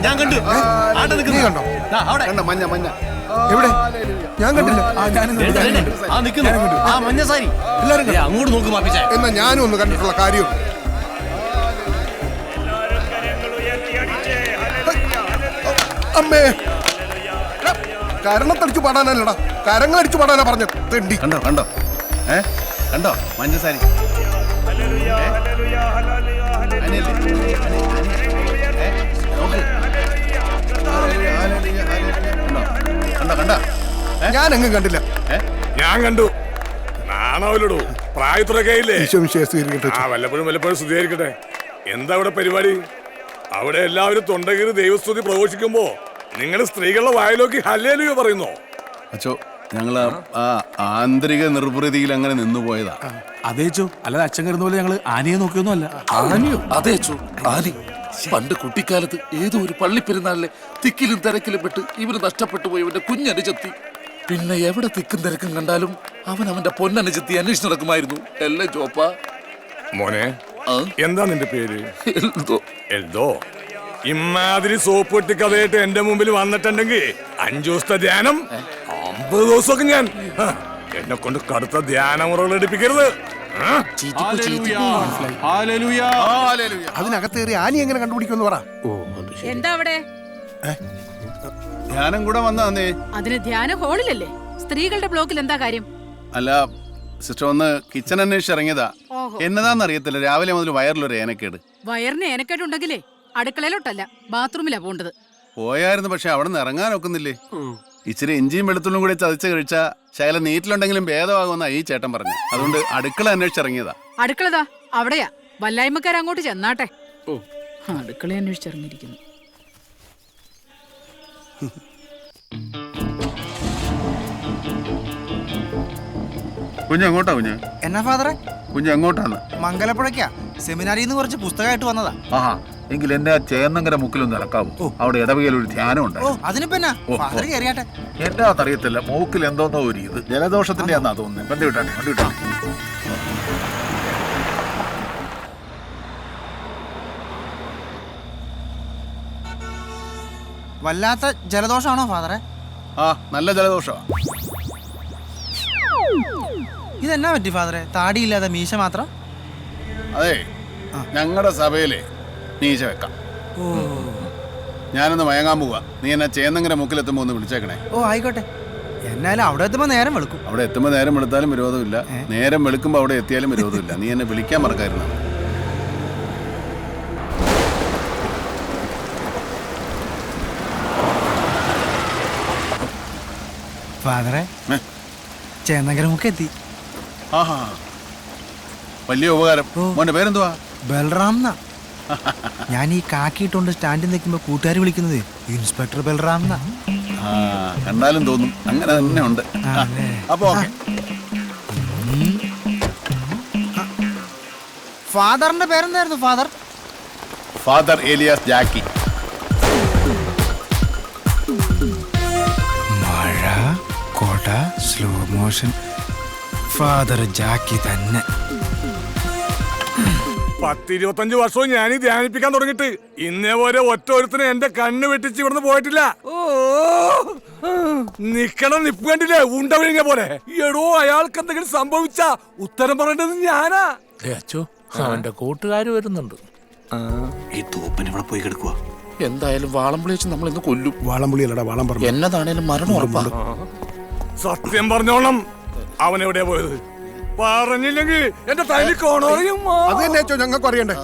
ഞാൻ കണ്ടു. നീ കണ്ടോ? മഞ്ഞ മഞ്ഞ എവിടെ? ഞാൻ കണ്ടില്ല. മഞ്ഞ സാരി എല്ലാരും കണ്ടോ? അങ്ങോട്ട് നോക്ക് മാപ്പിച്ച. എന്നാ ഞാനും ഒന്ന് കണ്ടിട്ടുള്ള കാര്യം. അമ്മേ, കരണത്തടിച്ചു പാടാനല്ലടാ, കരങ്ങളടിച്ചു പാടാനാ പറഞ്ഞത്. തെണ്ടി. കണ്ടോ കണ്ടോ കണ്ടോ മഞ്ഞ സാരി. ഞാനെങ്ങും കണ്ടില്ല. ഞാൻ കണ്ടു. നാണവല്ലോ പ്രായത്തിലൊക്കെ ഇല്ലേ? വല്ലപ്പോഴും സ്തുതിയായിരിക്കട്ടെ. എന്താ അവിടെ പരിപാടി? അവിടെ എല്ലാവരും തൊണ്ടകീറി ദൈവസ്തുതി പ്രഘോഷിക്കുമ്പോ നിങ്ങൾ സ്ത്രീകളുടെ വായിലോക്കി ഹല്ലേലൂയ പറയുന്നോ? അച്ചോ, ഞങ്ങള് ആ ആന്തരിക നിർവൃതിയിൽ അങ്ങനെ നിന്നുപോയതാ. അതേച്ചോ, അല്ലാതെ അച്ഛൻ കരുന്ന പോലെ ഞങ്ങള് ആനയെ നോക്കിയൊന്നും അല്ല. ആനയോ? അതേച്ചോ, ആനി. പണ്ട് കുട്ടിക്കാലത്ത് ഏതോ ഒരു പള്ളിപ്പെരുന്നാളിലെ തിക്കിലും തിരക്കിലും പെട്ട് ഇവര് നഷ്ടപ്പെട്ടു പോയി ഇവന്റെ കുഞ്ഞനുജത്തി. പിന്നെ എവിടെ തിക്കും തിരക്കും കണ്ടാലും അവന്റെ പൊന്നനുജത്തി അന്വേഷിച്ച് നടക്കുമായിരുന്നു. അല്ലേ ജോപ്പ? മോനെ, എന്താ നിന്റെ പേര്? എൽദോ. ഇമാതിരി സോപ്പ് പെട്ടി കഥയായിട്ട് എന്റെ മുമ്പിൽ വന്നിട്ടുണ്ടെങ്കിൽ 5 ദിവസത്തെ ധ്യാനം 50 ദിവസമൊക്കെ ഞാൻ എന്നെ കൊണ്ട് കടുത്ത ധ്യാനമുറകൾ എടുപ്പിക്കരുത്. അതിനകത്തേറി ആനി എങ്ങനെ കണ്ടുപിടിക്കുമെന്ന് പറ. എന്താ അവിടെ? ധ്യാനം കൂടെ വന്നേ. അതിന് ധ്യാന ഹോളിലല്ലേ? സ്ത്രീകളുടെ ബ്ലോക്കിൽ എന്താ കാര്യം? അല്ല സിസ്റ്റർ, ഒന്ന് കിച്ചൺ അന്വേഷിച്ച് ഇറങ്ങിയതാ. എന്നതാന്ന് അറിയത്തില്ല, രാവിലെ മുതൽ വയറിലൊരു ഏനക്കേട്. വയറിന് ഏനക്കേടുണ്ടെങ്കിലേ അടുക്കളയിലോട്ടല്ല ബാത്റൂമിലാ പോണ്ടത്. പോയായിരുന്നു, പക്ഷെ അവിടെ നിന്ന് ഇറങ്ങാൻ ഒക്കുന്നില്ലേ. ഇച്ചിരി ഇഞ്ചിയും വെളുത്തുള്ളും കൂടി ചതച്ച് കഴിച്ചാ ശകലം നീറ്റിലുണ്ടെങ്കിലും ഭേദമാകുമെന്നാ ഈ ചേട്ടൻ പറഞ്ഞു. അതുകൊണ്ട് അടുക്കള അന്വേഷിച്ചിറങ്ങിയതാ. അടുക്കളതാ അവിടെയാ. വല്ലായ്മക്കാർ അങ്ങോട്ട് ചെന്നാട്ടെ. അടുക്കള അന്വേഷിച്ചിറങ്ങിയിരിക്കുന്നു. കുഞ്ഞെങ്ങോട്ടാ? കുഞ്ഞ് എന്നാ ഫാദറെ? കുഞ്ഞെങ്ങോട്ടാണ്? മംഗലപ്പുഴയ്ക്കാ. സെമിനാരിന്ന് കുറച്ച് പുസ്തകമായിട്ട് വന്നതാ. ആഹാ, എങ്കിൽ എന്റെ ആ ചേന്നങ്കര മുക്കിലൊന്ന് ഇറക്കാവോ? അവിടെ ഇടവകയിൽ ഒരു ധ്യാനം ഉണ്ട്. അതിനിപ്പോ ഫാദർ കയറിയാട്ടെ. എന്താ അറിയത്തില്ല, മൂക്കിൽ എന്തോന്നോ ഒരു ഇത് ജലദോഷത്തിന്റെ ആണെന്നാ തോന്നുന്നത്. വണ്ടി വിട്ടാണ്, വണ്ടി വിട്ടാണ്. വല്ലാത്ത ജലദോഷമാണോ ഫാദറെ? ആ, നല്ല ജലദോഷമാണ്. ഇതെന്നാ പറ്റി ഫാദറെ? താടിയില്ലാതെ മീശ മാത്രം? അതെ, ഞങ്ങളുടെ സഭയിലെ മീശ വെക്കാം. ഞാനൊന്ന് മയങ്ങാൻ പോവാ. നീ എന്നെ ചേന്നങ്കര മുക്കിലെത്തുമ്പോ ഒന്ന് വിളിച്ചേക്കണേ. ഓ ആയിക്കോട്ടെ. എന്നാലും അവിടെ എത്തുമ്പോ നേരം വെളുക്കും. അവിടെ എത്തുമ്പോ നേരം വെളുത്താലും വിരോധമില്ല, നേരം വെളുക്കുമ്പോ അവിടെ എത്തിയാലും വിരോധമില്ല. നീ എന്നെ വിളിക്കാൻ മറക്കായിരുന്നു. ഫാദറെ, ചേന്നങ്കര മുക്കെത്തി. ആഹാ, വലിയ ഉപകാരം. മോന്റെ പേരെന്തുവാ? ബൽറാം. ഞാൻ ഈ കാക്കിയിട്ടുണ്ട് സ്റ്റാൻഡിൽ നിൽക്കുമ്പോ കൂട്ടുകാർ വിളിക്കുന്നത് ഇൻസ്പെക്ടർ ബൽറാം. കണ്ടാലും തോന്നും അങ്ങനെ തന്നെ ഉണ്ട്. അപ്പൊ ഫാദറിന്റെ പേരെന്തായിരുന്നു ഫാദർ? ഫാദർ ഏലിയാസ് ജാക്കി. മഴ, കൊട, സ്ലോ മോഷൻ. ഫാദർ ജാക്കി തന്നെ. 10-25 വർഷവും ഞാൻ ഈ ധ്യാനിപ്പിക്കാൻ തുടങ്ങിട്ട് ഇന്നേ പോലെ ഒറ്റ ഒരുത്തിന് എന്റെ കണ്ണ് വെട്ടിച്ച് ഇവിടുന്ന് പോയിട്ടില്ല. നിക്കണം നിപ്പ് കണ്ടില്ലേ, ഉണ്ട വിഴിഞ്ഞ പോലെ. എടോ, അയാൾക്ക് എന്തെങ്കിലും സംഭവിച്ച ഉത്തരം പറയേണ്ടത് ഞാനാ. അച്ചോ, അവന്റെ കൂട്ടുകാര് വരുന്നുണ്ട്. ഈ തോപ്പൻ ഇവിടെ പോയി കിടക്കുക. എന്തായാലും വാളംപുളി വെച്ച് നമ്മൾ ഇന്ന് കൊല്ലും. വാളംപുളിയല്ലടാ, വാളംപറമ്പ്. എന്നതാണേലും മരണം ഉറപ്പാ. സത്യം പറഞ്ഞോണം, അവൻ എവിടെയാ പോയത്? പറഞ്ഞില്ലെങ്കിൽ എന്റെ തൈലിക്കോണോറിയും. അത് തന്നെ അച്ചോ, ഞങ്ങൾക്കും അറിയണ്ടേ.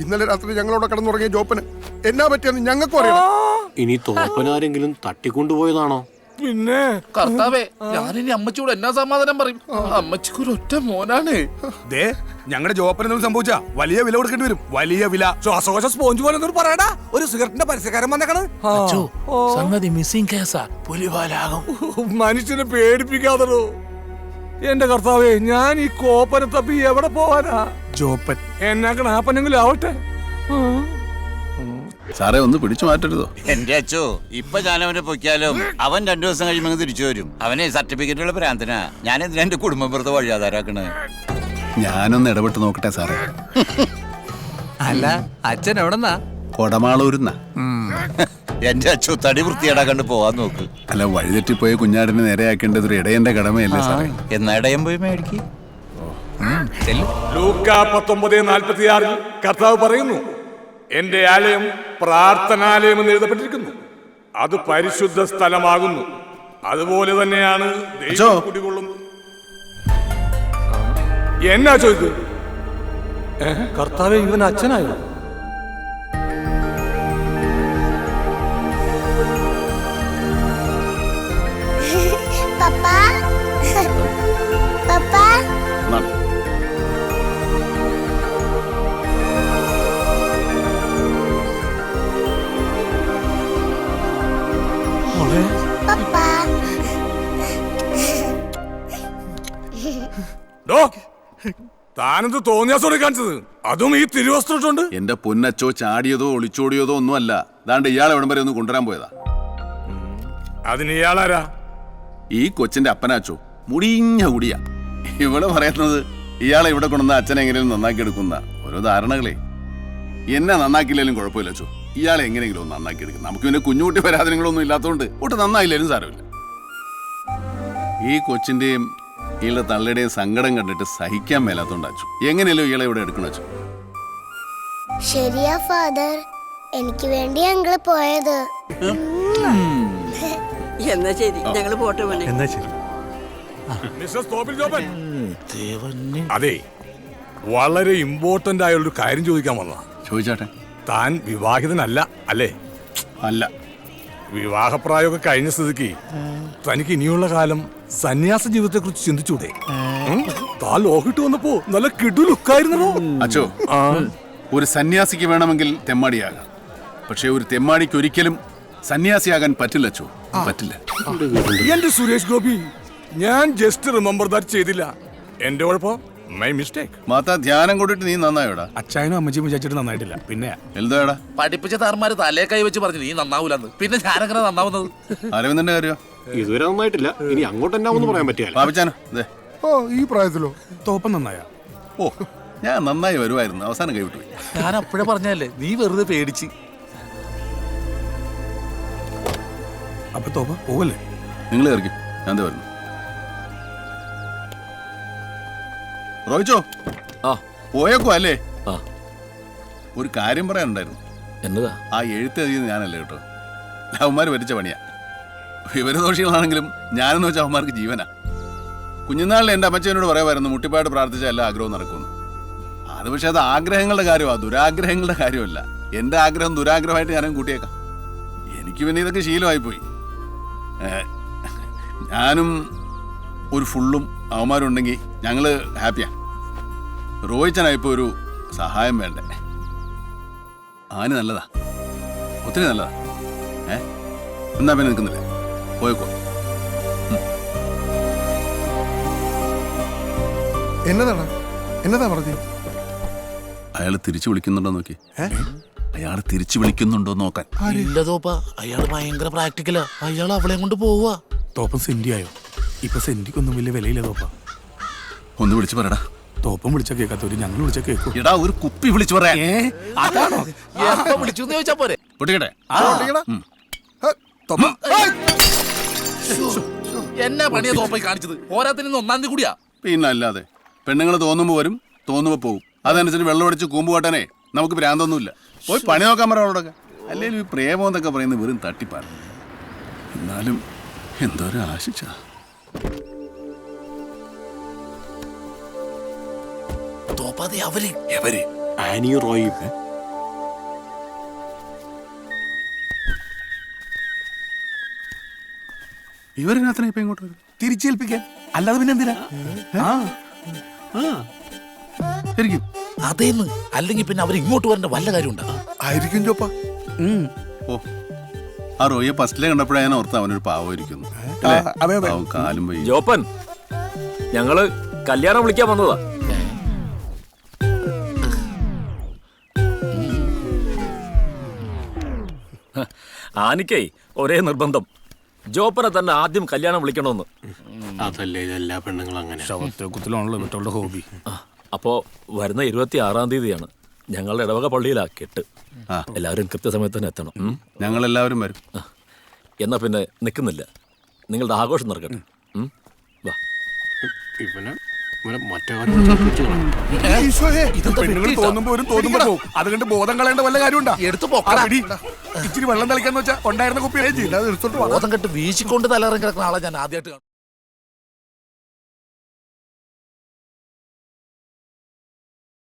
ഇന്നലെ രാത്രി ഞങ്ങളോട് കിടന്നുറങ്ങിയ ജോപ്പന് എന്നാ പറ്റിയെന്ന് ഞങ്ങൾക്കും അറിയണം. ഇനി തോപ്പനാരെങ്കിലും തട്ടിക്കൊണ്ടുപോയതാണോ? പിന്നെ കർത്താവേ, ഞാനിനി അമ്മച്ചിയോട് എന്നാ സമാധാനം പറയും? അമ്മച്ചിക്ക് ഒരു ഒറ്റ മോനാണ്. ഞങ്ങളുടെ ജോപ്പൻ എന്തെങ്കിലും സംഭവിച്ചാ വലിയ വില കൊടുക്കേണ്ടി വരും. വലിയ വില. ശ്വാസകോശ സ്പോഞ്ച് പോലെ എന്നൊരു പറയടാ. ഒരു സിഗരറ്റിന്റെ പരസ്യക്കാരൻ വന്നേക്കണ്. സംഗതി മിസ്സിംഗ് കേസാ. പുലിവാലാകും. മനുഷ്യനെ പേടിപ്പിക്കാതോ. എന്റെ കർത്താവേ, ഞാൻ ഈ കോപ്പനെ തപ്പി എവിടെ പോവാനാ? ജോപ്പൻ എന്നാക്കണ ആപ്പനെങ്കിലും ആവട്ടെ. സാറേ, ഒന്ന് പിടിച്ചു മാറ്റരുതോ? എന്റെ അച്ചോ, ഇപ്പൊ ഞാൻ അവനെ പൊക്കിയാലും അവൻ 2 ദിവസം കഴിയുമ്പോൾ തിരിച്ചു വരും. അവനെ സർട്ടിഫിക്കറ്റുള്ള പ്രാന്തനാ. ഞാൻ എന്തിനാ എന്റെ കുടുംബം വെറുതെ വഴിയാധാരാക്കണേ? ഞാനൊന്ന് ഇടപെട്ട് നോക്കട്ടെ സാറേ. അല്ല, അച്ഛൻ എവിടെന്നാ? കൊടമാളൂരുന്ന. എന്റെ അച്ഛൻ തടി വൃത്തിയേടാക്കണ്ട് പോവാൻ നോക്ക്. അല്ല, വഴിതെറ്റിപ്പോയ കുഞ്ഞാടിനെ നേരെയാക്കേണ്ടത് ഒരു ഇടയന്റെ കടമയല്ലേ സാറേ? എന്നാ ഇടയം പോയി മേടിക്ക്. ലൂക്ക 19:46 കർത്താവ് പറയുന്നു, എന്റെ ആലയം പ്രാർത്ഥനാലയം എന്ന് എഴുതപ്പെട്ടിരിക്കുന്നു, അത് പരിശുദ്ധ സ്ഥലമാകുന്നു. അതുപോലെ തന്നെയാണ് അച്ചോ. ദൈവം കുടികൊള്ളും. എന്നാ ചോദിച്ചു? കർത്താവെ, ഇവൻ അച്ഛനായോ? പപ്പാ പപ്പാ എന്നാണ്. പപ്പാ ഡോ, താനെന്ത് തോന്നിയാസോടെ കാണിച്ചത്? അതും ഈ തിരുവസ്ത്രം ഇട്ടോണ്ട്? എന്റെ പൊന്നച്ചോ ചാടിയതോ ഒളിച്ചോടിയതോ ഒന്നുമല്ല. ദാണ്ട് ഇയാളെ എവിടം വരെ ഒന്ന് കൊണ്ടുവരാൻ പോയതാ. അതിന് ഇയാളാരാ? ഈ കൊച്ചിന്റെ അപ്പനാച്ചോ മുടിഞ്ഞ കുടിയാ. ഇവിടെ പറയുന്നത് ഇയാളെ ഇവിടെ കൊണ്ടുവന്ന അച്ഛനെ എങ്ങനെയും നന്നാക്കി എടുക്കുന്ന ഓരോ ധാരണകളെ. എന്നെ നന്നാക്കിയില്ലെങ്കിലും കുഴപ്പമില്ല അച്ചോ, ഇയാളെ എങ്ങനെയെങ്കിലും ഒന്ന് നന്നാക്കി എടുക്കും. നമുക്ക് പിന്നെ കുഞ്ഞുകുട്ടി പരാതികളൊന്നും ഇല്ലാത്തതുകൊണ്ട് ഒട്ട് നന്നായില്ലേലും സാരമില്ല. ഈ കൊച്ചിന്റെയും ഇയാളുടെ തള്ളയുടെയും സങ്കടം കണ്ടിട്ട് സഹിക്കാൻ മേലാത്തോണ്ട് അച്ചു എങ്ങനെയല്ലോ ഇയാളെ ഇവിടെ എടുക്കണം അച്ചു. ശരിയാ ഫാദർ, എനിക്ക് വേണ്ടി അങ്കിള് പോയത്. എന്നാ ശരി, ഞങ്ങള് പോട്ടെ മോനെ. എന്നാ ശരി. മിസ്റ്റർ തോപ്പിൽ ജോപ്പൻ, അതെ, വളരെ ഇമ്പോർട്ടന്റ് ആയ ഒരു കാര്യം ചോദിക്കാൻ വന്നതാ. ചോദിച്ചാട്ടെ. താൻ വിവാഹിതനല്ല അല്ലേ? അല്ല. വിവാഹപ്രായമൊക്കെ കഴിഞ്ഞ സ്ഥിതിക്ക് തനിക്ക് ഇനിയുള്ള കാലം സന്യാസ ജീവിതത്തെ കുറിച്ച് ചിന്തിച്ചൂടെ? താൻ ലോകിട്ട് വന്നപ്പോ നല്ല കിടു ലുക്കായിരുന്നോ അച്ചോ. ഒരു സന്യാസിക്ക് വേണമെങ്കിൽ തെമ്മാടിയാകാം, പക്ഷെ ഒരു തെമ്മാടിക്ക് ഒരിക്കലും സന്യാസിയാകാൻ പറ്റില്ല അച്ചോ, പറ്റില്ല. എന്റെ സുരേഷ് ഗോപി, ഞാൻ ജസ്റ്റ് റിമെമ്പർ ദാറ്റ് ചെയ്തില്ല. എന്റെ കുഴപ്പം, മൈ മിസ്റ്റേക്ക്. മാതാ ധ്യാനം കൊണ്ടിട്ട് നീ നന്നായോടാ? അച്ചായനും അമ്മച്ചിയും വിചാരിച്ചിട്ട് നന്നായിട്ടില്ല. പിന്നെ എന്താടാ പഠിപ്പിച്ച താർമാര് തലേ കൈ വെച്ച് പറഞ്ഞു നീ നന്നാവൂലെന്ന്. പിന്നെ ഞാനെങ്ങനെ നന്നാവുന്നത്? അരവിന്ദന്റെ കാര്യോ? ഇതുവരെ നന്നായിട്ടില്ല, ഇനി അങ്ങോട്ട് എന്നാവെന്ന് പറയാൻ പറ്റിയല്ല. പാപിച്ചാനോ? അതെ. ഓ, ഈ പ്രായത്തിലോ? തോപ്പൻ നന്നായ. ഓ, ഞാൻ നന്നായി വരുമായിരുന്നു, അവസാനം കൈവിട്ടു പോയി. ഞാൻ അപ്പോഴേ പറഞ്ഞല്ലേ, നീ വെറുതെ പേടിച്ച്. അപ്പൊ തോപ്പ പോവല്ലേ? നിങ്ങൾ കയറിക്കും, ഞാൻ ദേ വരുന്നു. റോയിച്ചോ, പോയേക്കോ അല്ലേ? ഒരു കാര്യം പറയാനുണ്ടായിരുന്നു. എന്നതാ? ആ എഴുത്തെഴുതിയത് ഞാനല്ലേ കേട്ടോ. അവന്മാർ വരിച്ച പണിയാ. വിവരദോഷികളാണെങ്കിലും ഞാനെന്ന് വെച്ചാൽ അവന്മാർക്ക് ജീവനാ. കുഞ്ഞുനാളിൽ എൻ്റെ അമ്മച്ചനോട് പറയാമായിരുന്നു മുട്ടിപ്പായിട്ട് പ്രാർത്ഥിച്ച എല്ലാ ആഗ്രഹവും നടക്കുമെന്ന്. അത് പക്ഷെ അത് ആഗ്രഹങ്ങളുടെ കാര്യമാണ്, ദുരാഗ്രഹങ്ങളുടെ കാര്യമല്ല. എൻ്റെ ആഗ്രഹം ദുരാഗ്രഹമായിട്ട് ഞാനും കൂട്ടിയേക്കാം. എനിക്ക് പിന്നെ ഇതൊക്കെ ശീലമായിപ്പോയി. ഞാനും ഒരു ഫുള്ളും അവന്മാരുണ്ടെങ്കിൽ ഞങ്ങൾ ഹാപ്പിയാ. റോയിച്ചനായിപ്പോൾ ഒരു സഹായം വേണ്ടേ? ആന് നല്ലതാ, ഒത്തിരി നല്ലതാ. എന്നാ പിന്നെ നിൽക്കുന്നില്ല, പോയേക്കോ. എന്നതാ പറഞ്ഞു? അയാൾ തിരിച്ചു വിളിക്കുന്നുണ്ടോ നോക്കി. അയാൾ തിരിച്ചു വിളിക്കുന്നുണ്ടോ നോക്കാൻ. ഇല്ല തോപ്പ, അയാള് ഭയങ്കര പ്രാക്ടിക്കലാ. അയാൾ അവളെ കൊണ്ട് പോവാ. തോപ്പൻ സെന്റി ആയോ? ഇപ്പൊ സെന്റിക്കൊന്നും വലിയ വിലയില്ല തോപ്പ. ഒന്ന് വിളിച്ചു പറയടാ. തോപ്പൻ വിളിച്ച കേൾക്കാത്തവര് ഞങ്ങൾ വിളിച്ച കേൾക്കും. എടാ, ഒരു കുപ്പി വിളിച്ചു പറയാ. അതാണോ? വിളിച്ചു ചോദിച്ചാ പോരെ? പൊട്ടിക്കട്ടെ. എന്നാ പണിയാ തോപ്പ കാണിച്ചത്? പോരാത്തിന് 1-ാം തീയതി കൂടിയാ. പിന്നെ അല്ലാതെ പെണ്ണുങ്ങൾ തോന്നുമ്പോ വരും, തോന്നുമ്പോ പോവും. അതനുസരിച്ച് വെള്ളം അടിച്ച് കൂമ്പ് കാട്ടാനേ നമുക്ക് ഭ്രാന്തൊന്നുമില്ല. പോയി പണി നോക്കാൻ പറ അവളോടൊക്കെ. അല്ലെങ്കിൽ ഈ പ്രേമം എന്നൊക്കെ പറയുന്നത് വെറും തട്ടിപ്പാണ്. എന്നാലും എന്തോരം ആശിച്ച. തോപ്പാതെ അവര് എവര്? ആനിയും റോയും. ഇവരിനകത്തിനാ ഇപ്പൊ ഇങ്ങോട്ട് വരും? തിരിച്ചേൽപ്പിക്കാൻ, അല്ലാതെ പിന്നെ എന്തിനാ? ശരിക്കും അതേന്ന്. അല്ലെങ്കിൽ പിന്നെ അവർ ഇങ്ങോട്ട് വരേണ്ട വല്ല കാര്യം ഉണ്ടാ? ആയിരിക്കും ചോപ്പ. ഓ, ആ റോയെ ഫസ്റ്റിലെ കണ്ടപ്പോഴാണ് ഞാൻ ഓർത്ത് അവനൊരു പാവമായിരിക്കുന്നു. പാവം കാലും പോയി. ജോപ്പൻ, ഞങ്ങള് കല്യാണം വിളിക്കാൻ വന്നതാ. ആനിക്കേ ഒരേ നിർബന്ധം, ജോപ്പനെ തന്നെ ആദ്യം കല്യാണം വിളിക്കണമെന്ന്. അതല്ലേ എല്ലാ പെണ്ണുങ്ങളും അങ്ങനെ. ശവത്തെ കുത്തിലാണല്ലോ മറ്റുള്ള ഹോബി. അപ്പോ വരുന്ന 26-ാം തീയതിയാണ്. ഞങ്ങളുടെ ഇടവക പള്ളിയിലാ കെട്ട്. ആ. എല്ലാവരും കൃത്യസമയത്ത് തന്നെ എത്തണം. ഞങ്ങളെല്ലാവരും വരും. എന്നാ പിന്നെ നിൽക്കുന്നില്ല, നിങ്ങളുടെ ആഘോഷം നടക്കട്ടെ. വാ. ഇവനെ മറ്റേ ഈശോയെ, പെണ്ണുങ്ങൾ തോന്നുമ്പോ വരും, തോന്നുമ്പോ പോകും. അത് കണ്ട് ബോധം കളയേണ്ട വല്ല കാര്യമുണ്ടാ? എടുത്തു പോക്കടാ. ഇച്ചിരി വെള്ളം തളിക്കാന്ന് വെച്ചാ ഉണ്ടായിരുന്ന കുപ്പി ചെയ്യില്ല, അത് എടുത്തോട്ട് വാ. ബോധം കെട്ട് വീശിക്കൊണ്ട് തലയിറങ്ങി കിടക്കുന്ന ആളെ ഞാൻ ആദ്യമായിട്ട്